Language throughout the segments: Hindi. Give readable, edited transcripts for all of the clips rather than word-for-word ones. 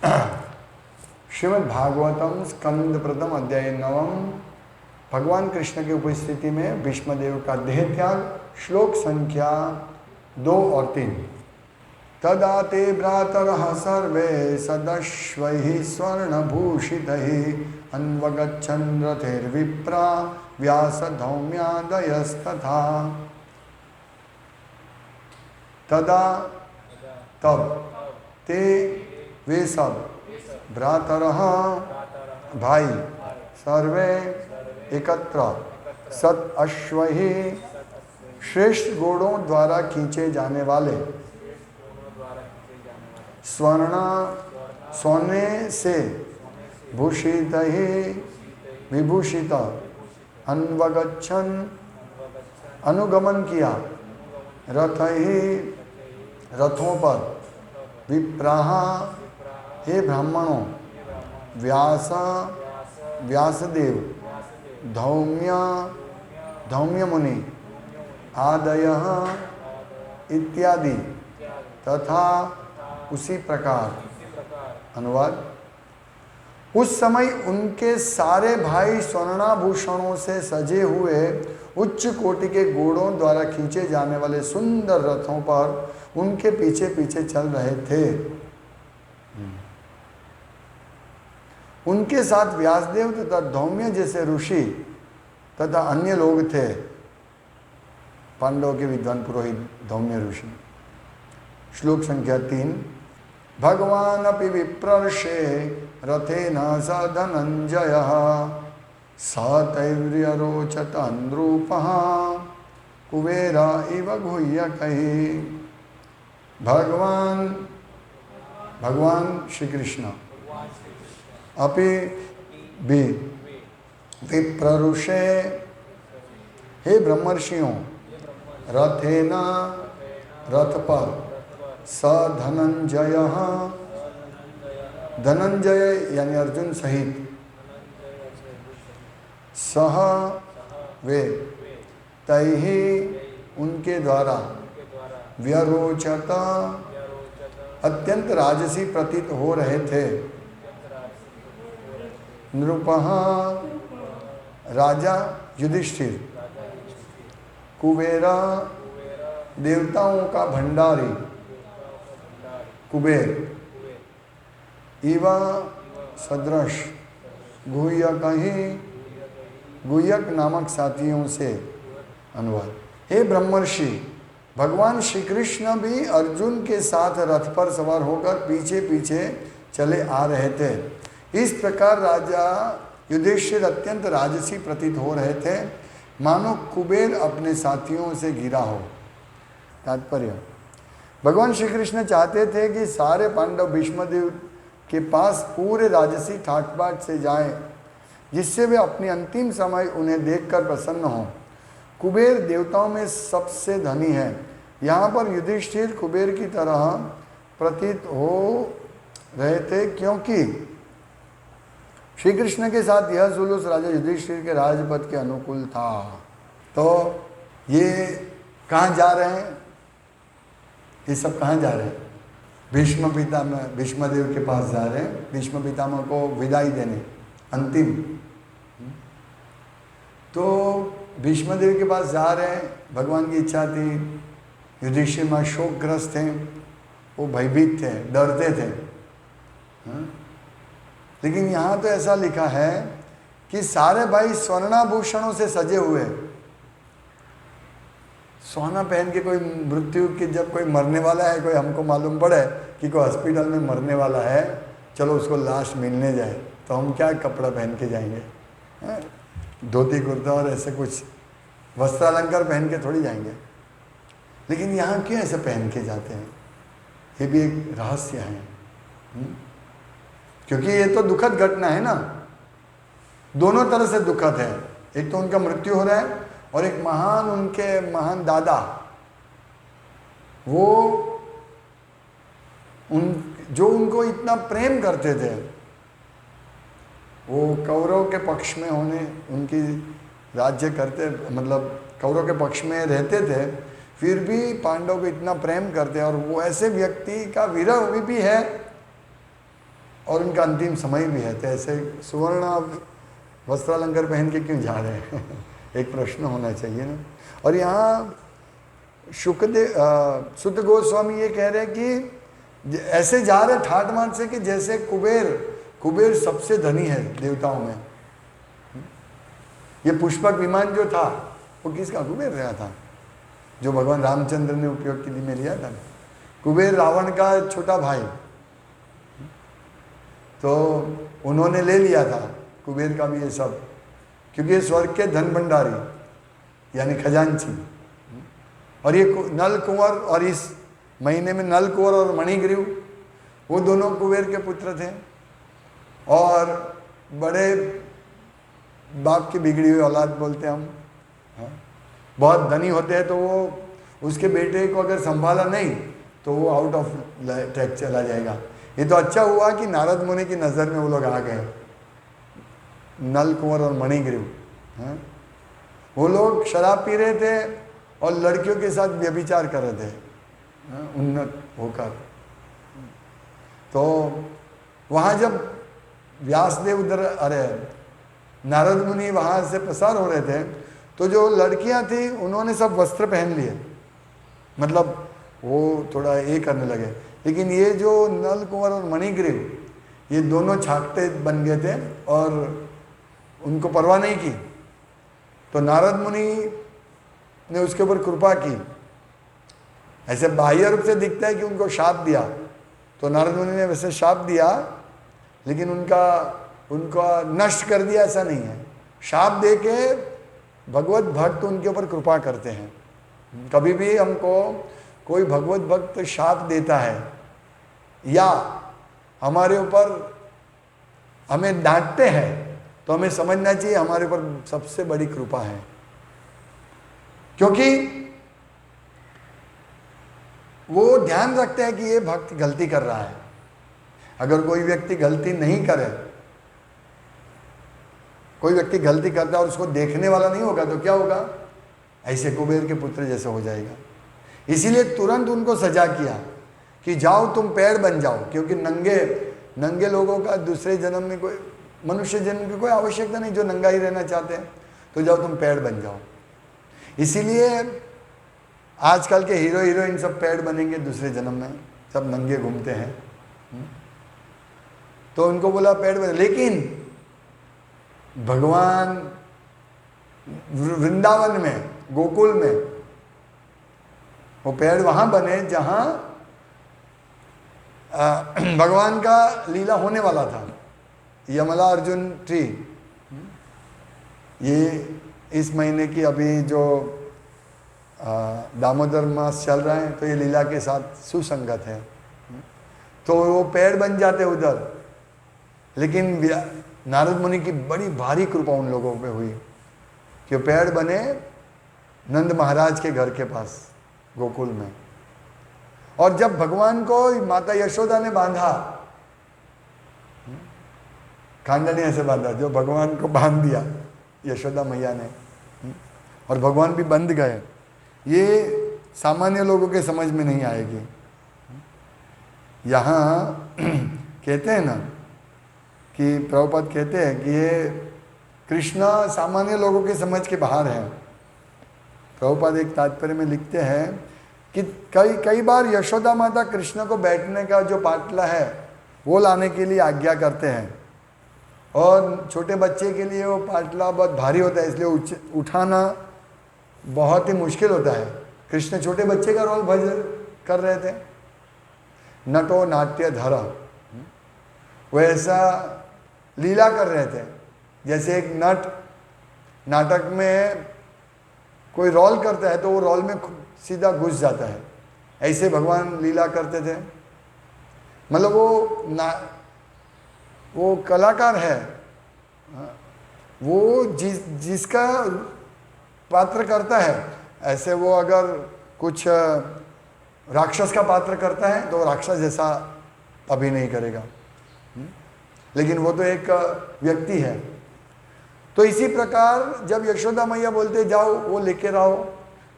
श्रीमद् भागवतम स्कंद प्रथम अध्याय 9 भगवान कृष्ण की उपस्थिति में भीष्मदेव का देह त्याग। श्लोक संख्या 2 और 3। तदा ते भ्रातरः सर्वे सदश्वैः स्वर्णभूषितैः अन्वगच्छन् रथैर्विप्रा व्यासधौम्यादयस्तथा। तदा तब ते वे सब भ्रातरः भाई सर्वे एकत्र सत अश्वही श्रेष्ठ घोड़ों द्वारा खींचे जाने वाले स्वर्ण सोने से भूषित ही विभूषित अन्वगच्छन अनुगमन किया रथ ही रथों पर विप्राह हे ब्राह्मणों व्यासदेव धौम्य मुनि आदय इत्यादि तथा उसी प्रकार। अनुवाद। उस समय उनके सारे भाई स्वर्णाभूषणों से सजे हुए उच्च कोटि के घोड़ों द्वारा खींचे जाने वाले सुंदर रथों पर उनके पीछे पीछे चल रहे थे। उनके साथ व्यासदेव तथा धौम्य जैसे ऋषि तथा अन्य लोग थे। पांडवों के विद्वान पुरोहित धौम्य ऋषि। श्लोक संख्या 3। भगवान अपि विप्रर्षे रथेन स धनंजयः सतैर्यरोचत नृपः कुबेर इव गुह्यकैः। भगवान श्री कृष्ण अपि भी विप्रऋषे हे ब्रह्मर्षियों रथेन रथ पर स धनंजय यानी अर्जुन सहित सह वे तैहि उनके द्वारा व्यरोचत अत्यंत राजसी प्रतीत हो रहे थे। नृपः राजा युधिष्ठिर कुबेर देवताओं का भंडारी कुबेर इवा सदृश गुह्यक नामक साथियों से। अनुवाद। हे ब्रह्मर्षि भगवान श्री कृष्ण भी अर्जुन के साथ रथ पर सवार होकर पीछे पीछे चले आ रहे थे। इस प्रकार राजा युधिष्ठिर अत्यंत राजसी प्रतीत हो रहे थे, मानो कुबेर अपने साथियों से घिरा हो। तात्पर्य। भगवान श्री कृष्ण चाहते थे कि सारे पांडव भीष्मदेव के पास पूरे राजसी ठाट-बाट से जाएं, जिससे वे अपने अंतिम समय उन्हें देखकर प्रसन्न हों। कुबेर देवताओं में सबसे धनी है। यहाँ पर युधिष्ठिर कुबेर की तरह प्रतीत हो रहे थे, क्योंकि श्री कृष्ण के साथ यह जुलूस राजा युधिष्ठिर के राजपद के अनुकूल था। तो ये कहाँ जा रहे हैं? ये सब कहाँ जा रहे हैं? भीष्मदेव के पास जा रहे हैं, भीष्म पितामह को विदाई देने अंतिम। तो भीष्मदेव के पास जा रहे हैं, भगवान की इच्छा थी। युधिष्ठिर मां शोकग्रस्त थे, वो भयभीत थे, डरते थे। लेकिन यहाँ तो ऐसा लिखा है कि सारे भाई स्वर्णाभूषणों से सजे हुए। सोना पहन के कोई मृत्यु की जब कोई मरने वाला है, कोई हमको मालूम पड़े कि कोई हॉस्पिटल में मरने वाला है, चलो उसको लाश मिलने जाए, तो हम क्या कपड़ा पहन के जाएंगे? धोती कुर्ता और ऐसे कुछ वस्त्रालंकार पहन के थोड़ी जाएंगे। लेकिन यहाँ क्यों ऐसे पहन के जाते हैं? ये भी एक रहस्य है। क्योंकि ये तो दुखद घटना है ना, दोनों तरह से दुखद है। एक तो उनका मृत्यु हो रहा है, और एक उनके महान दादा, वो जो उनको इतना प्रेम करते थे, वो कौरव के पक्ष में होने, उनकी राज्य करते, मतलब कौरव के पक्ष में रहते थे, फिर भी पांडव को इतना प्रेम करते हैं। और वो ऐसे व्यक्ति का विरह भी है, और उनका अंतिम समय भी है, तो ऐसे सुवर्ण आप वस्त्रालंकार पहन के क्यों जा रहे हैं? एक प्रश्न होना चाहिए ना। और यहाँ सुत गोस्वामी ये कह रहे हैं कि ऐसे जा रहे ठाट मान से कि जैसे कुबेर सबसे धनी है देवताओं में। ये पुष्पक विमान जो था वो किसका? कुबेर रहा था, जो भगवान रामचंद्र ने उपयोग के लिए में लिया था। कुबेर रावण का छोटा भाई, तो उन्होंने ले लिया था कुबेर का भी ये सब, क्योंकि ये स्वर्ग के धन भंडारी यानी खजांची। और ये नल कुंवर, और इस महीने में नल कुंवर और मणिग्रीव वो दोनों कुबेर के पुत्र थे। और बड़े बाप की बिगड़ी हुई औलाद बोलते हैं हम, हाँ? बहुत धनी होते हैं तो वो उसके बेटे को अगर संभाला नहीं तो वो आउट ऑफ ट्रैक चला जाएगा। ये तो अच्छा हुआ कि नारद मुनि की नज़र में वो लोग आ गए, नल कुंवर और मणिग्रीव। हाँ? वो लोग शराब पी रहे थे और लड़कियों के साथ व्यभिचार कर रहे थे, हाँ? उन्नत होकर। तो वहाँ जब व्यासदेव उधर, अरे नारद मुनि वहाँ से पसार हो रहे थे, तो जो लड़कियाँ थी उन्होंने सब वस्त्र पहन लिए, मतलब वो थोड़ा ये करने लगे। लेकिन ये जो नल कुंवर और मणिग्रीव ये दोनों छाकते बन गए थे और उनको परवाह नहीं की। तो नारद मुनि ने उसके ऊपर कृपा की। ऐसे बाह्य रूप से दिखता है कि उनको शाप दिया, तो नारद मुनि ने वैसे शाप दिया, लेकिन उनका नष्ट कर दिया ऐसा नहीं है। शाप दे के भगवत भक्त उनके ऊपर कृपा करते हैं। कभी भी हमको कोई भगवत भक्त शाप देता है या हमारे ऊपर हमें डांटते हैं, तो हमें समझना चाहिए हमारे ऊपर सबसे बड़ी कृपा है, क्योंकि वो ध्यान रखते हैं कि ये भक्त गलती कर रहा है। अगर कोई व्यक्ति गलती नहीं करे, कोई व्यक्ति गलती करता है और उसको देखने वाला नहीं होगा तो क्या होगा? ऐसे कुबेर के पुत्र जैसे हो जाएगा। इसीलिए तुरंत उनको सजा किया कि जाओ तुम पेड़ बन जाओ, क्योंकि नंगे लोगों का दूसरे जन्म में कोई मनुष्य जन्म की कोई आवश्यकता नहीं, जो नंगा ही रहना चाहते हैं, तो जाओ तुम पेड़ बन जाओ। इसीलिए आजकल के हीरो हीरोइन सब पेड़ बनेंगे दूसरे जन्म में, सब नंगे घूमते हैं। तो उनको बोला पेड़ बने, लेकिन भगवान वृंदावन में, गोकुल में वो पेड़ वहां बने जहां भगवान का लीला होने वाला था। यमला अर्जुन ट्री, ये इस महीने की अभी जो दामोदर मास चल रहा है, तो ये लीला के साथ सुसंगत है। तो वो पेड़ बन जाते उधर। लेकिन नारद मुनि की बड़ी भारी कृपा उन लोगों पे हुई कि पेड़ बने नंद महाराज के घर के पास गोकुल में। और जब भगवान को माता यशोदा ने बांधा, खांडनी ऐसे बांधा, जो भगवान को बांध दिया यशोदा मैया ने, और भगवान भी बंध गए, ये सामान्य लोगों के समझ में नहीं आएगी। यहाँ कहते हैं ना कि प्रभुपाद कहते हैं कि ये कृष्ण सामान्य लोगों के समझ के बाहर है। प्रभुपाद एक तात्पर्य में लिखते हैं कि कई बार यशोदा माता कृष्ण को बैठने का जो पाटला है वो लाने के लिए आज्ञा करते हैं, और छोटे बच्चे के लिए वो पाटला बहुत भारी होता है, इसलिए उठाना बहुत ही मुश्किल होता है। कृष्ण छोटे बच्चे का रोल भजन कर रहे थे, नटो नाट्य धरा, वो ऐसा लीला कर रहे थे जैसे एक नट नाटक में कोई रोल करता है तो वो रोल में सीधा घुस जाता है, ऐसे भगवान लीला करते थे। मतलब वो कलाकार है, वो जिसका पात्र करता है, ऐसे वो अगर कुछ राक्षस का पात्र करता है तो राक्षस जैसा अभिनय करेगा, लेकिन वो तो एक व्यक्ति है। तो इसी प्रकार जब यशोदा मैया बोलते जाओ वो लेके आओ,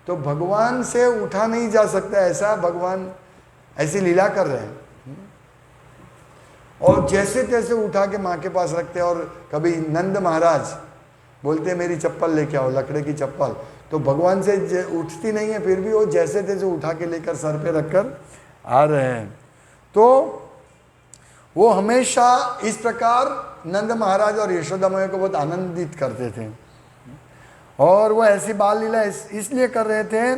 तो भगवान से उठा नहीं जा सकता, ऐसा भगवान ऐसी लीला कर रहे हैं। और जैसे तैसे उठा के माँ के पास रखते हैं। और कभी नंद महाराज बोलते मेरी चप्पल लेके आओ, लकड़े की चप्पल, तो भगवान से उठती नहीं है, फिर भी वो जैसे तैसे उठा के लेकर सर पे रखकर आ रहे हैं। तो वो हमेशा इस प्रकार नंद महाराज और यशोदा मैया को बहुत आनंदित करते थे। और वो ऐसी बाल लीला इसलिए कर रहे थे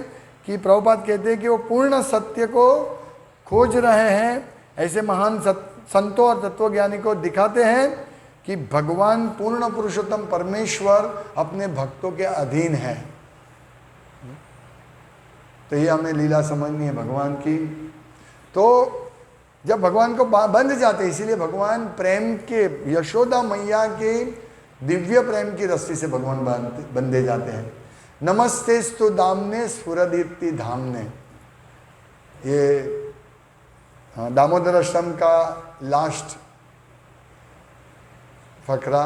कि प्रभुपाद कहते हैं कि वो पूर्ण सत्य को खोज रहे हैं। ऐसे महान संतों और तत्वज्ञानी को दिखाते हैं कि भगवान पूर्ण पुरुषोत्तम परमेश्वर अपने भक्तों के अधीन है। तो ये हमें लीला समझनी है भगवान की। तो जब भगवान को बंध जाते, इसीलिए भगवान प्रेम के, यशोदा मैया के दिव्य प्रेम की रस्सी से भगवान बंधे जाते हैं। नमस्तेस्तु दामने स्फुरदीप्ति धामने, ये दामोदर अष्टम का लास्ट फकरा।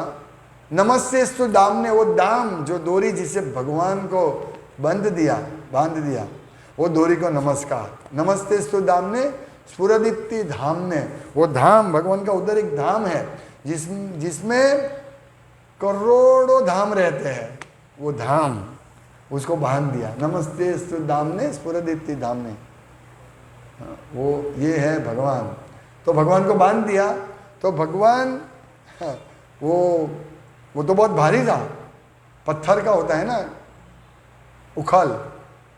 नमस्तेस्तु दामने, वो दाम जो डोरी जिसे भगवान को बांध दिया, वो डोरी को नमस्कार। नमस्तेस्तु दामने स्फुरदीप्ति धामने, वो धाम भगवान का उधर एक धाम है जिसमें करोड़ों धाम रहते हैं, वो धाम उसको बांध दिया। नमस्तेस्तु दामने स्फुरदीप्ति धामने, वो ये है भगवान। तो भगवान को बांध दिया। तो भगवान वो तो बहुत भारी था, पत्थर का होता है ना उखल,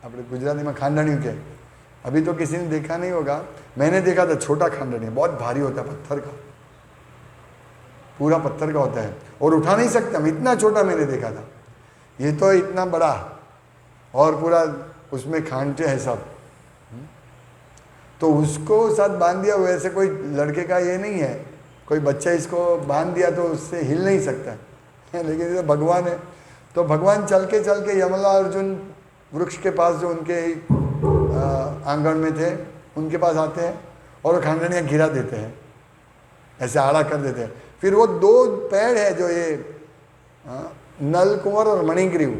अपने गुजराती में खांडणी के। अभी तो किसी ने देखा नहीं होगा, मैंने देखा था छोटा खांडणी, बहुत भारी होता है, पत्थर का, पूरा पत्थर का होता है और उठा नहीं सकते हम, इतना छोटा मैंने देखा था। ये तो इतना बड़ा और पूरा उसमें खांडते हैं सब। तो उसको साथ बांध दिया। वैसे कोई लड़के का ये नहीं है, कोई बच्चा इसको बांध दिया तो उससे हिल नहीं सकता है, लेकिन ये भगवान है। तो भगवान चल के यमला अर्जुन वृक्ष के पास जो उनके आंगन में थे उनके पास आते हैं और वो खांडनियाँ गिरा देते हैं, ऐसे आड़ा कर देते हैं। फिर वो दो पेड़ है जो ये नल कुंवर और मणिग्रीव,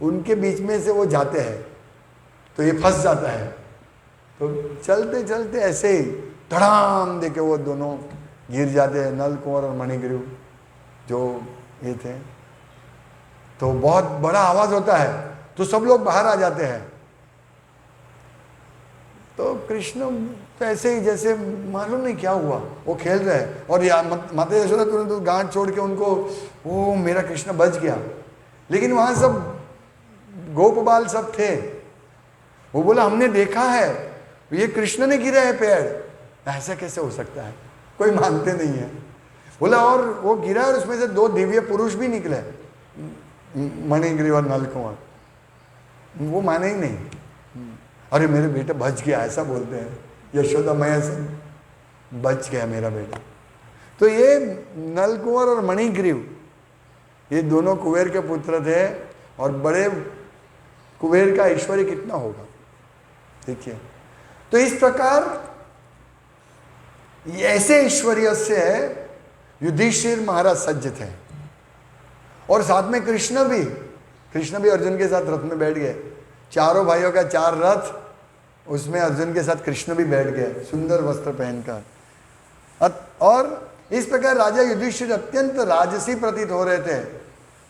उनके बीच में से वो जाते हैं, तो ये फंस जाता है। तो चलते चलते ऐसे ही धड़ाम देके वो दोनों गिर जाते हैं, नल कुंवर और मणिग्रीव जो ये थे। तो बहुत बड़ा आवाज होता है, तो सब लोग बाहर आ जाते हैं। तो कृष्ण तो ऐसे ही जैसे मालूम नहीं क्या हुआ, वो खेल रहे हैं और माता यशोदा तुरंत गांठ छोड़ के उनको, ओ मेरा कृष्ण बच गया। लेकिन वहां सब गोप बाल सब थे। वो बोला हमने देखा है, ये कृष्ण ने गिरा है पेड़, ऐसा कैसे हो सकता है, कोई मानते नहीं है। बोला और वो गिरा और उसमें से दो दिव्य पुरुष भी निकले, मणिग्रीव और नलकुंवर, वो माने ही नहीं। अरे मेरे बेटा बच गया, ऐसा बोलते हैं, यशोदा मैया से बच गया मेरा बेटा। तो ये नलकुंवर और मणिग्रीव ये दोनों कुबेर के पुत्र थे, और बड़े कुबेर का ऐश्वर्य कितना होगा देखिए। तो इस प्रकार ऐसे ऐश्वर्य से युधिष्ठिर महाराज सज्ज थे। और साथ में कृष्ण भी अर्जुन के साथ रथ में बैठ गए। चारों भाइयों का 4 रथ, उसमें अर्जुन के साथ कृष्ण भी बैठ गए सुंदर वस्त्र पहनकर। और इस प्रकार राजा युधिष्ठिर अत्यंत राजसी प्रतीत हो रहे थे,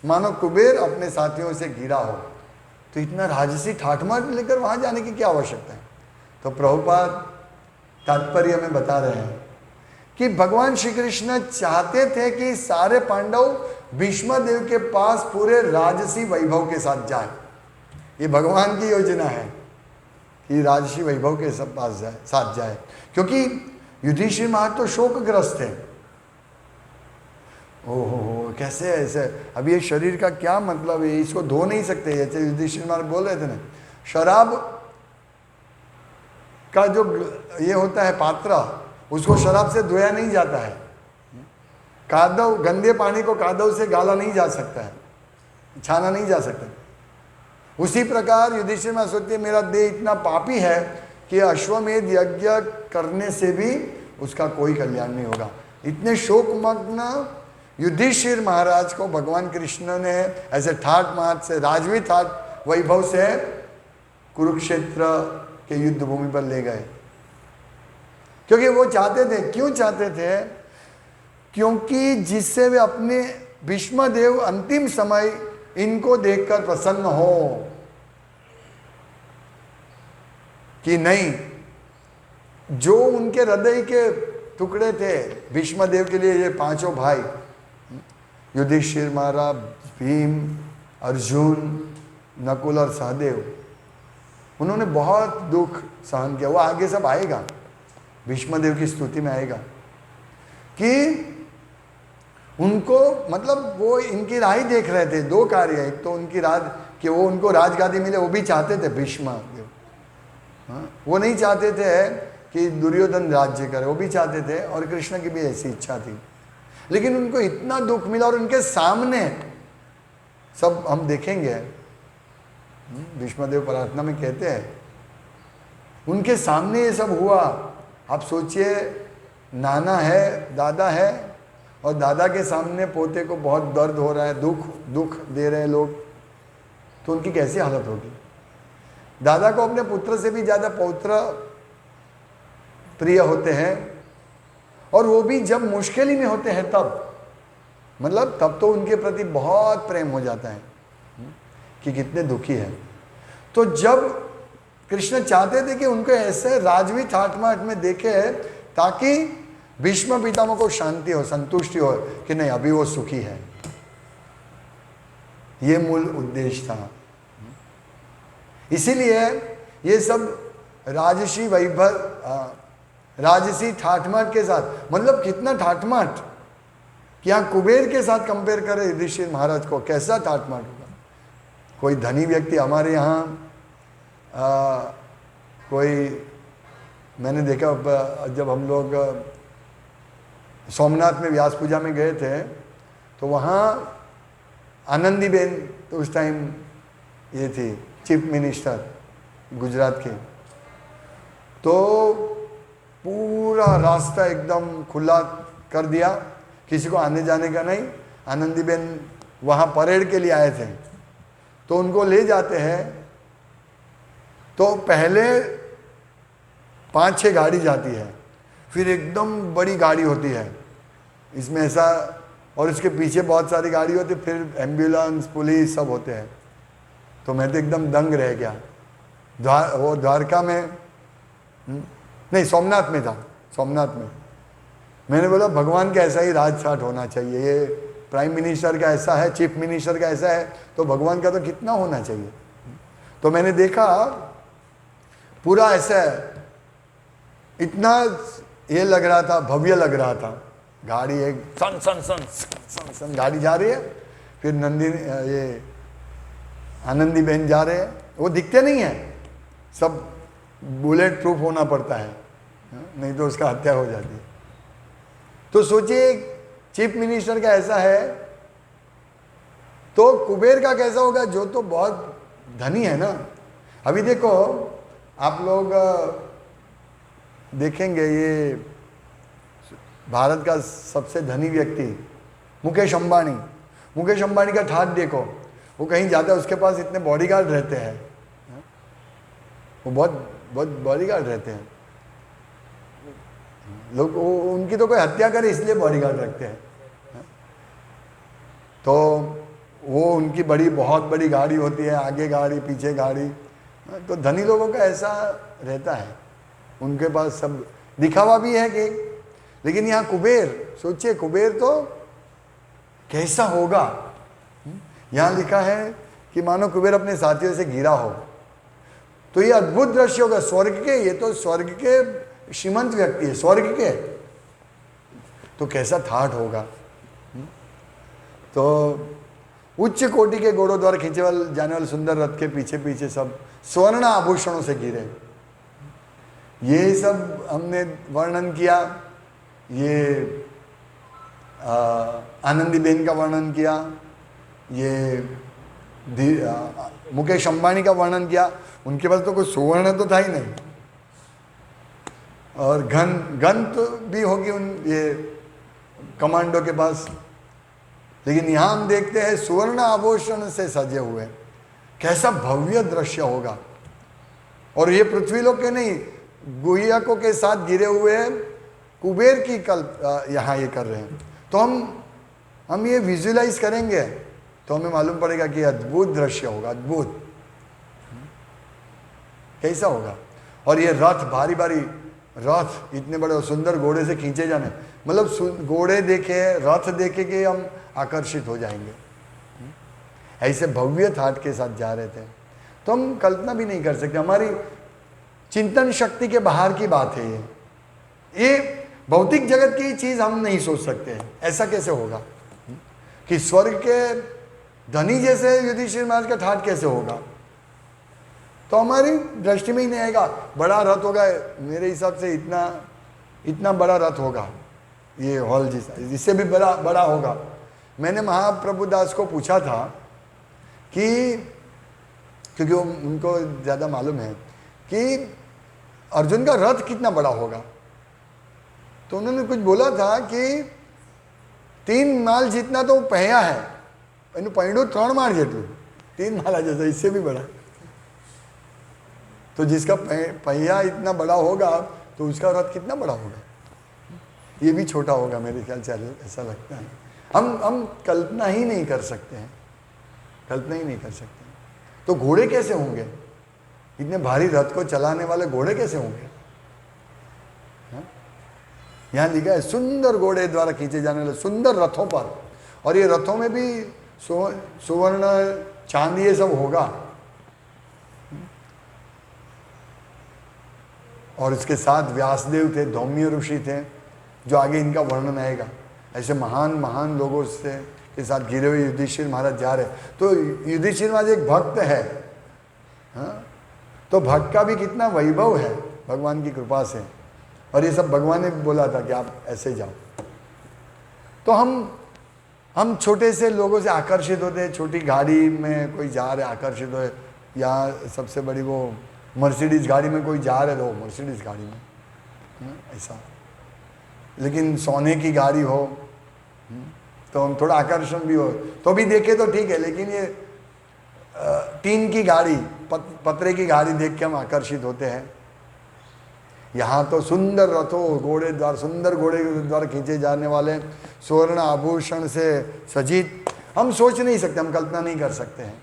मानो कुबेर अपने साथियों से घिरा हो। तो इतना राजसी ठाठमाठ लेकर वहां जाने की क्या आवश्यकता है। तो प्रभुपाद तात्पर्य में बता रहे हैं कि भगवान श्री कृष्ण चाहते थे कि सारे पांडव भीष्म देव के पास पूरे राजसी वैभव के साथ जाए। ये भगवान की योजना है कि राजसी वैभव के सब पास साथ जाए, क्योंकि युधिष्ठिर महाराज तो शोकग्रस्त थे। ओहो कैसे ऐसे, अब ये शरीर का क्या मतलब है, इसको धो नहीं सकते। जैसे युधिष्ठिर महाराज बोल रहे थे ना, शराब का जो ये होता है पात्र, उसको शराब से धोया नहीं जाता है। कादव, गंदे पानी को कादव से गाला नहीं जा सकता है, छाना नहीं जा सकता। उसी प्रकार युधिष्ठिर में सोचते मेरा देह इतना पापी है कि अश्वमेध यज्ञ करने से भी उसका कोई कल्याण नहीं होगा। इतने शोकमग्न युधिष्ठिर महाराज को भगवान कृष्ण ने ऐसे ठाट माट से, राजवी ठाट वैभव से कुरुक्षेत्र के युद्ध भूमि पर ले गए। क्योंकि वो चाहते थे, क्यों चाहते थे, क्योंकि जिससे वे अपने भीष्मदेव अंतिम समय इनको देखकर प्रसन्न हो कि नहीं, जो उनके हृदय के टुकड़े थे भीष्मदेव के लिए, ये पांचों भाई युधिष्ठिर महाराज, भीम, अर्जुन, नकुल और सहदेव, उन्होंने बहुत दुख सहन किया। वो आगे सब आएगा, भीष्मदेव की स्तुति में आएगा कि उनको मतलब वो इनकी राह ही देख रहे थे। दो कार्य, एक तो उनकी राज कि वो उनको राजगादी मिले, वो भी चाहते थे भीष्मदेव, वो नहीं चाहते थे कि दुर्योधन राज्य करे, वो भी चाहते थे, और कृष्ण की भी ऐसी इच्छा थी। लेकिन उनको इतना दुख मिला और उनके सामने सब हम देखेंगे, भीष्मदेव प्रार्थना में कहते हैं, उनके सामने ये सब हुआ। आप सोचिए, नाना है, दादा है, और दादा के सामने पोते को बहुत दर्द हो रहा है, दुख दे रहे हैं लोग, तो उनकी कैसी हालत होगी। दादा को अपने पुत्र से भी ज़्यादा पौत्र प्रिय होते हैं, और वो भी जब मुश्किल ही में होते हैं तब, मतलब तब तो उनके प्रति बहुत प्रेम हो जाता है कि कितने दुखी हैं। तो जब कृष्ण चाहते थे कि उनको ऐसे राजवी ठाटमाट में देखे ताकि भीष्म पितामह को शांति हो, संतुष्टि हो कि नहीं अभी वो सुखी है, ये मूल उद्देश्य था। इसीलिए ये सब राजसी वैभव, राजसी ठाटमाट के साथ, मतलब कितना ठाटमाट कि यहाँ कुबेर के साथ कंपेयर करें युधिष्ठिर महाराज को, कैसा ठाटमाट होगा। कोई धनी व्यक्ति हमारे यहाँ कोई, मैंने देखा जब हम लोग सोमनाथ में व्यास पूजा में गए थे, तो वहाँ आनंदीबेन, तो उस टाइम ये थी चीफ मिनिस्टर गुजरात की, तो पूरा रास्ता एकदम खुला कर दिया, किसी को आने जाने का नहीं। आनंदीबेन वहाँ परेड के लिए आए थे, तो उनको ले जाते हैं, तो पहले 5-6 गाड़ी जाती है, फिर एकदम बड़ी गाड़ी होती है इसमें ऐसा, और इसके पीछे बहुत सारी गाड़ी होती है, फिर एम्बुलेंस, पुलिस सब होते हैं। तो मैं तो एकदम दंग रह गया। वो द्वारका में नहीं, सोमनाथ में था, सोमनाथ में। मैंने बोला भगवान का ऐसा ही राजघाट होना चाहिए, ये प्राइम मिनिस्टर का ऐसा है, चीफ मिनिस्टर का ऐसा है, तो भगवान का तो कितना होना चाहिए। तो मैंने देखा पूरा ऐसा इतना ये लग रहा था, भव्य लग रहा था। गाड़ी एक सन सन सन सन सन गाड़ी जा रही है, फिर नंदी ये आनंदी बहन जा रहे हैं, वो दिखते नहीं है, सब बुलेट प्रूफ होना पड़ता है, नहीं तो उसका हत्या हो जाती है। तो सोचिए चीफ मिनिस्टर का ऐसा है, तो कुबेर का कैसा होगा, जो तो बहुत धनी है ना। अभी देखो आप लोग देखेंगे, ये भारत का सबसे धनी व्यक्ति मुकेश अंबानी, मुकेश अंबानी का ठाट देखो, वो कहीं जाता है उसके पास इतने बॉडीगार्ड रहते हैं, वो बहुत बॉडीगार्ड रहते हैं लोग, उनकी तो कोई हत्या करे इसलिए बॉडीगार्ड रखते हैं। तो वो उनकी बहुत बड़ी गाड़ी होती है, आगे गाड़ी पीछे गाड़ी। तो धनी लोगों का ऐसा रहता है, उनके पास सब दिखावा भी है कि, लेकिन यहाँ कुबेर, सोचिए कुबेर तो कैसा होगा। यहाँ लिखा है कि मानो कुबेर अपने साथियों से घिरा हो, तो ये अद्भुत दृश्य होगा स्वर्ग के। ये तो स्वर्ग के श्रीमंत व्यक्ति है, स्वर्ग के, तो कैसा ठाठ होगा। तो उच्च कोटि के घोड़ों द्वारा खींचे वाले जाने वाले सुंदर रथ के पीछे पीछे सब स्वर्ण आभूषणों से घिरे। ये सब हमने वर्णन किया, ये आनंदीबेन का वर्णन किया, ये मुकेश अंबानी का वर्णन किया। उनके पास तो कोई सुवर्ण तो था ही नहीं, और गन तो भी होगी उन ये कमांडो के पास, लेकिन यहाँ हम देखते हैं सुवर्ण आभूषण से सजे हुए, कैसा भव्य दृश्य होगा। और ये पृथ्वीलोक के नहीं, गुह्यकों के साथ गिरे हुए कुबेर की यहाँ ये कर रहे हैं। तो हम ये विजुअलाइज करेंगे तो हमें मालूम पड़ेगा कि अद्भुत दृश्य होगा, अद्भुत। कैसा होगा? और ये रथ, भारी भारी रथ, इतने बड़े और सुंदर घोड़े से खींचे जाने, मतलब घोड़े देखे, रथ देखे कि हम आकर्षित हो जाएंगे। ऐसे भव्य थाट के साथ जा रहे थे, तो हम कल्पना भी नहीं कर सकते। हमारी चिंतन शक्ति के बाहर की बात है ये भौतिक जगत की चीज हम नहीं सोच सकते हैं। ऐसा कैसे होगा कि स्वर्ग के धनी जैसे युधिष्ठिर महाराज का ठाट कैसे होगा? तो हमारी दृष्टि में ही नहीं आएगा। बड़ा रथ होगा, मेरे हिसाब से इतना बड़ा रथ होगा ये हॉल जैसा, इससे भी बड़ा होगा। मैंने महाप्रभु दास को पूछा था कि, क्योंकि उनको ज़्यादा मालूम है कि अर्जुन का रथ कितना बड़ा होगा, तो उन्होंने कुछ बोला था कि 3 माल जितना तो पहिया है, पहिडू 3 माल जेटलू, 3 माला जैसा, इससे भी बड़ा। तो जिसका पहिया इतना बड़ा होगा तो उसका रथ कितना बड़ा होगा? ये भी छोटा होगा मेरे ख्याल से, ऐसा लगता है। हम कल्पना ही नहीं कर सकते हैं, कल्पना ही नहीं कर सकते। तो घोड़े कैसे होंगे? इतने भारी रथ को चलाने वाले घोड़े कैसे होंगे? यहाँ लिखा है सुंदर घोड़े द्वारा खींचे जाने वाले सुंदर रथों पर, और ये रथों में भी सुवर्ण चांदी ये सब होगा। और इसके साथ व्यासदेव थे, धौम्य ऋषि थे, जो आगे इनका वर्णन आएगा। ऐसे महान महान लोगों से के साथ घिरे हुए युधिष्ठिर महाराज जा रहे। तो युधिष्ठिर महाराज एक भक्त है, हाँ? तो भक्त का भी कितना वैभव है भगवान की कृपा से। और ये सब भगवान ने बोला था कि आप ऐसे जाओ। तो हम छोटे से लोगों से आकर्षित होते हैं। छोटी गाड़ी में कोई जा रहे आकर्षित हो, या सबसे बड़ी वो मर्सिडीज गाड़ी में कोई जा रहे तो मर्सिडीज गाड़ी में, ऐसा। लेकिन सोने की गाड़ी हो तो हम थोड़ा आकर्षण भी हो तो भी देखे तो ठीक है, लेकिन ये टीन की गाड़ी, पतरे की गाड़ी देख के हम आकर्षित होते हैं। यहाँ तो सुंदर रथों, घोड़े द्वारा, सुंदर घोड़े द्वारा खींचे जाने वाले स्वर्ण आभूषण से सजित, हम सोच नहीं सकते, हम कल्पना नहीं कर सकते हैं,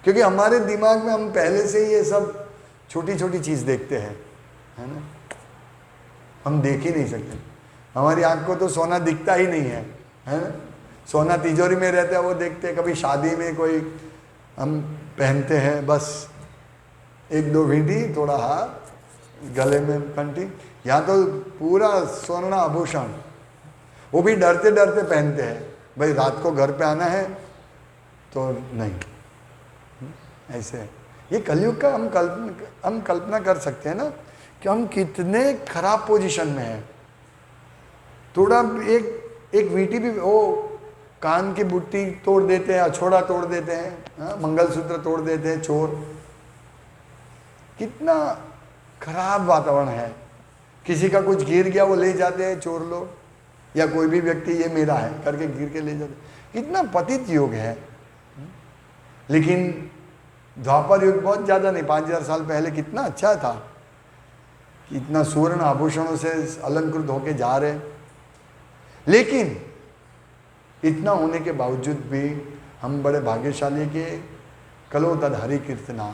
क्योंकि हमारे दिमाग में हम पहले से ही ये सब छोटी छोटी चीज़ देखते हैं, है ना। हम देख ही नहीं सकते। हमारी आँख को तो सोना दिखता ही नहीं है ना। सोना तिजोरी में रहता है, वो देखते हैं। कभी शादी में कोई हम पहनते हैं, बस 1-2 वींटी, थोड़ा हाथ, गले में कंठी। यहाँ तो पूरा स्वर्ण आभूषण, वो भी डरते डरते पहनते हैं, भाई रात को घर पे आना है तो नहीं। ऐसे ये कलयुग का हम कल्पना कर सकते हैं ना कि हम कितने खराब पोजीशन में हैं। थोड़ा एक वींटी भी, वो कान की बुट्टी तोड़ देते हैं, अछोड़ा तोड़ देते हैं, मंगलसूत्र तोड़ देते हैं चोर। कितना खराब वातावरण है। किसी का कुछ गिर गया वो ले जाते हैं चोर लोग, या कोई भी व्यक्ति ये मेरा है करके गिर के ले जाते। कितना पतित युग है। लेकिन द्वापर युग बहुत ज़्यादा नहीं, 5000 साल पहले कितना अच्छा था। कितना सुवर्ण आभूषणों से अलंकृत होके जा रहे। लेकिन इतना होने के बावजूद भी हम बड़े भाग्यशाली के कलोताधारी कीर्तना,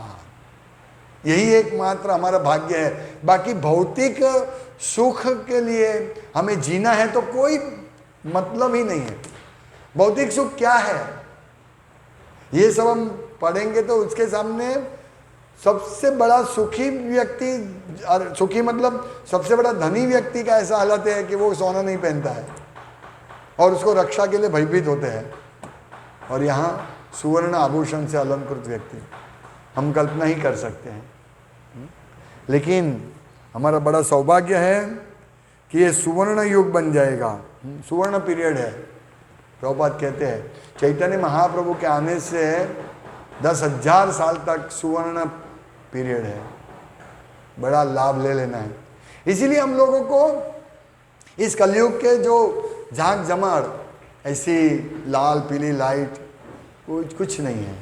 यही एकमात्र हमारा भाग्य है। बाकी भौतिक सुख के लिए हमें जीना है तो कोई मतलब ही नहीं है। भौतिक सुख क्या है ये सब हम पढ़ेंगे तो उसके सामने सबसे बड़ा सुखी व्यक्ति, सुखी मतलब सबसे बड़ा धनी व्यक्ति का ऐसा हालत है कि वो सोना नहीं पहनता है और उसको रक्षा के लिए भयभीत होते हैं। और यहाँ सुवर्ण आभूषण से अलंकृत व्यक्ति, हम कल्पना ही कर सकते हैं। लेकिन हमारा बड़ा सौभाग्य है कि ये सुवर्ण युग बन जाएगा, सुवर्ण पीरियड है। प्रभुपाद कहते हैं चैतन्य महाप्रभु के आने से 10,000 साल तक सुवर्ण पीरियड है। बड़ा लाभ ले लेना है। इसीलिए हम लोगों को इस कलयुग के जो झांक जमाड़, ऐसी लाल पीली लाइट कुछ नहीं है।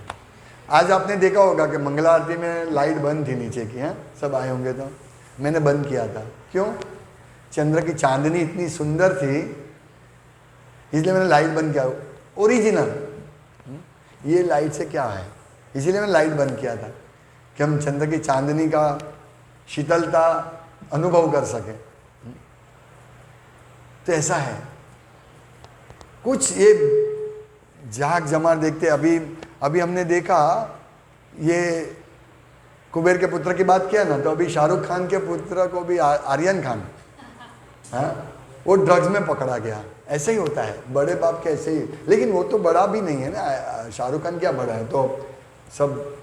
आज आपने देखा होगा कि मंगला आरती में लाइट बंद थी नीचे की, हैं सब आए होंगे तो मैंने बंद किया था। क्यों? चंद्र की चांदनी इतनी सुंदर थी इसलिए मैंने लाइट बंद किया, ओरिजिनल। ये लाइट से क्या है, इसीलिए मैंने लाइट बंद किया था कि हम चंद्र की चांदनी का शीतलता अनुभव कर सके। तो ऐसा है कुछ, ये झाक जमार देखते। अभी हमने देखा, ये कुबेर के पुत्र की बात किया ना, तो अभी शाहरुख खान के पुत्र को भी आर्यन खान, हाँ, वो ड्रग्स में पकड़ा गया। ऐसे ही होता है, बड़े बाप के ऐसे ही। लेकिन वो तो बड़ा भी नहीं है ना, शाहरुख खान क्या बड़ा है, तो सब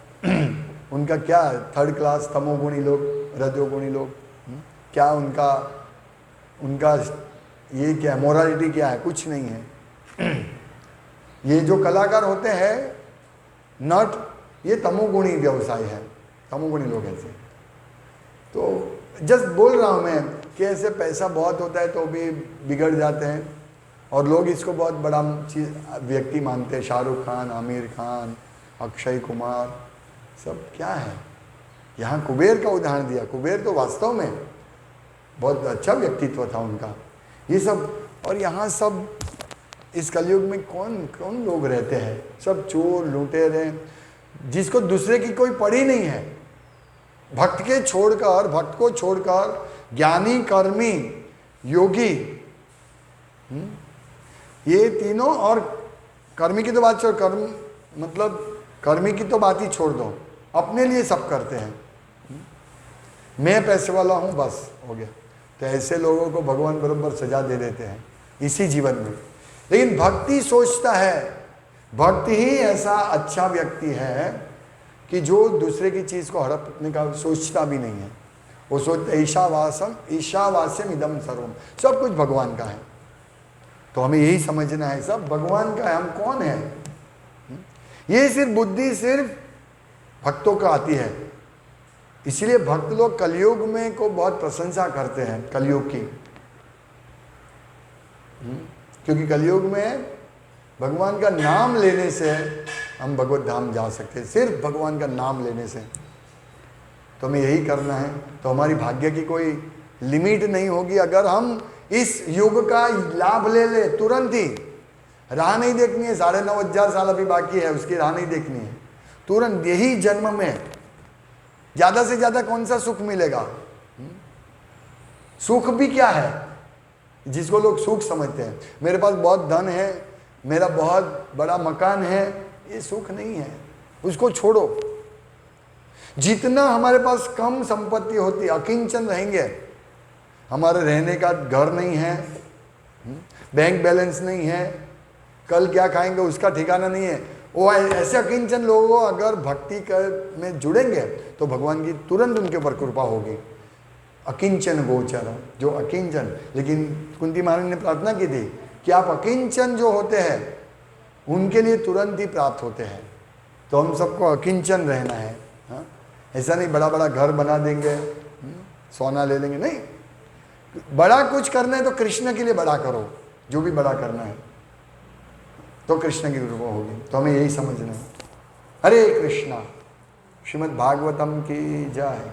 उनका क्या थर्ड क्लास तमोगुणी लोग, रजोगुणी लोग, क्या उनका ये क्या है, मोरालिटी क्या है, कुछ नहीं है। ये जो कलाकार होते हैं नट, ये तमोगुणी व्यवसाय है, तमोगुणी लोग ऐसे। तो जस्ट बोल रहा हूँ मैं कि ऐसे पैसा बहुत होता है तो भी बिगड़ जाते हैं, और लोग इसको बहुत बड़ा चीज व्यक्ति मानते हैं। शाहरुख खान, आमिर खान, अक्षय कुमार, सब क्या है। यहाँ कुबेर का उदाहरण दिया, कुबेर तो वास्तव में बहुत अच्छा व्यक्तित्व था उनका, ये सब। और यहाँ सब इस कलयुग में कौन कौन लोग रहते हैं, सब चोर लुटेरे, जिसको दूसरे की कोई पड़ी नहीं है। भक्त को छोड़कर ज्ञानी, कर्मी, योगी, ये तीनों, और कर्मी की तो बात छोड़, कर्मी की तो बात ही छोड़ दो, अपने लिए सब करते हैं। मैं पैसे वाला हूं, बस हो गया। तो ऐसे लोगों को भगवान बराबर सजा दे देते हैं इसी जीवन में। लेकिन भक्ति सोचता है, भक्ति ही ऐसा अच्छा व्यक्ति है कि जो दूसरे की चीज को हड़पने का सोचता भी नहीं है। वो सोचते ईशावास्यम इदम सर्वम, सब कुछ भगवान का है। तो हमें यही समझना है, सब भगवान का है, हम कौन है। ये सिर्फ बुद्धि सिर्फ भक्तों का आती है। इसलिए भक्त लोग कलयुग में को बहुत प्रशंसा करते हैं, कलयुग की, क्योंकि कलयुग में भगवान का नाम लेने से हम भगवत धाम जा सकते हैं, सिर्फ भगवान का नाम लेने से। तो हमें यही करना है। तो हमारी भाग्य की कोई लिमिट नहीं होगी अगर हम इस युग का लाभ ले ले तुरंत ही। राह नहीं देखनी है, 9,500 साल अभी बाकी है, उसकी राह नहीं देखनी है, तुरंत यही जन्म में ज्यादा से ज्यादा कौन सा सुख मिलेगा। सुख भी क्या है, जिसको लोग सुख समझते हैं, मेरे पास बहुत धन है, मेरा बहुत बड़ा मकान है, ये सुख नहीं है, उसको छोड़ो। जितना हमारे पास कम संपत्ति होती, अकिंचन रहेंगे, हमारे रहने का घर नहीं है, बैंक बैलेंस नहीं है, कल क्या खाएंगे उसका ठिकाना नहीं है, वो ऐसे अकिंचन लोगों अगर भक्ति में जुड़ेंगे तो भगवान की तुरंत उनके ऊपर कृपा होगी। अकिंचन गोचर, जो अकिंचन, लेकिन कुंती महारानी ने प्रार्थना की थी कि आप अकिंचन जो होते हैं उनके लिए तुरंत ही प्राप्त होते हैं। तो हम सबको अकिंचन रहना है। हाँ? ऐसा नहीं बड़ा बड़ा घर बना देंगे, सोना ले लेंगे, नहीं। बड़ा कुछ करना है तो कृष्ण के लिए बड़ा करो, जो भी बड़ा करना है तो कृष्ण की कृपा होगी। तो हमें यही समझना है। हरे कृष्णा। श्रीमद् भागवतम की जय।